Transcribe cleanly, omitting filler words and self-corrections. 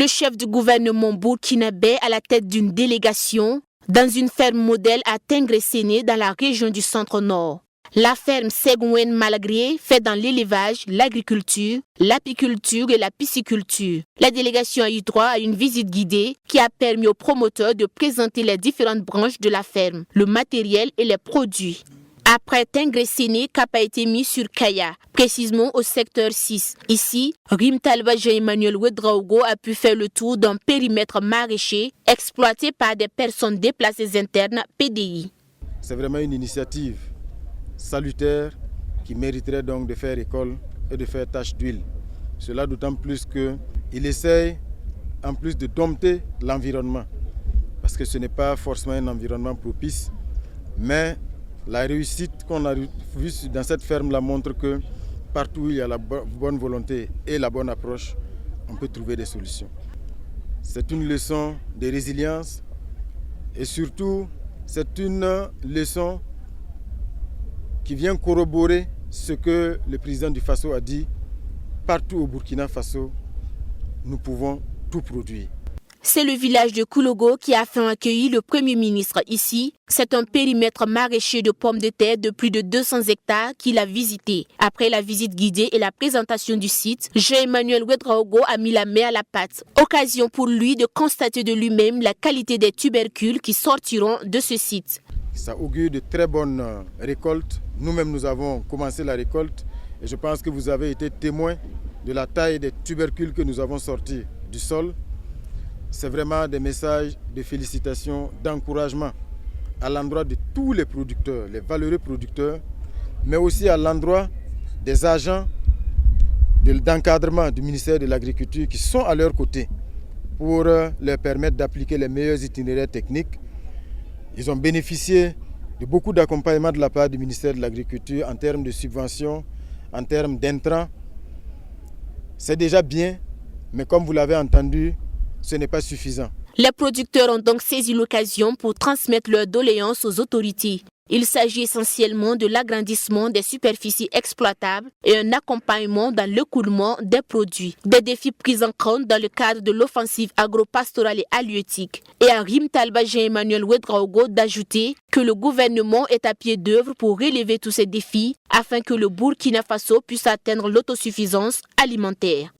Le chef du gouvernement burkinabé à la tête d'une délégation dans une ferme modèle à Tengré-Séné dans la région du centre-nord. La ferme Segwen Malagré fait dans l'élevage, l'agriculture, l'apiculture et la pisciculture. La délégation a eu droit à une visite guidée qui a permis aux promoteurs de présenter les différentes branches de la ferme, le matériel et les produits. Après Tengré-Séné, cap a été mis sur Kaya, précisément au secteur 6. Ici, Rim Talba Jean-Emmanuel Ouedraogo a pu faire le tour d'un périmètre maraîcher exploité par des personnes déplacées internes PDI. C'est vraiment une initiative salutaire qui mériterait donc de faire école et de faire tâche d'huile. Cela d'autant plus qu'il essaye en plus de dompter l'environnement, parce que ce n'est pas forcément un environnement propice, mais la réussite qu'on a vue dans cette ferme-là montre que partout où il y a la bonne volonté et la bonne approche, on peut trouver des solutions. C'est une leçon de résilience et surtout c'est une leçon qui vient corroborer ce que le président du Faso a dit. Partout au Burkina Faso, nous pouvons tout produire. C'est le village de Koulogo qui a enfin accueilli le Premier ministre ici. C'est un périmètre maraîcher de pommes de terre de plus de 200 hectares qu'il a visité. Après la visite guidée et la présentation du site, Jean-Emmanuel Ouedraogo a mis la main à la pâte. Occasion pour lui de constater de lui-même la qualité des tubercules qui sortiront de ce site. Ça augure de très bonnes récoltes. Nous-mêmes, nous avons commencé la récolte et je pense que vous avez été témoin de la taille des tubercules que nous avons sortis du sol. C'est vraiment des messages de félicitations, d'encouragement à l'endroit de tous les producteurs, les valeureux producteurs, mais aussi à l'endroit des agents d'encadrement du ministère de l'Agriculture qui sont à leur côté pour leur permettre d'appliquer les meilleurs itinéraires techniques. Ils ont bénéficié de beaucoup d'accompagnement de la part du ministère de l'Agriculture en termes de subventions, en termes d'intrants. C'est déjà bien, mais comme vous l'avez entendu, ce n'est pas suffisant. Les producteurs ont donc saisi l'occasion pour transmettre leurs doléances aux autorités. Il s'agit essentiellement de l'agrandissement des superficies exploitables et un accompagnement dans l'écoulement des produits. Des défis pris en compte dans le cadre de l'offensive agro-pastorale et halieutique. Et à Rim Talba Jean-Emmanuel Ouedraogo d'ajouter que le gouvernement est à pied d'œuvre pour relever tous ces défis afin que le Burkina Faso puisse atteindre l'autosuffisance alimentaire.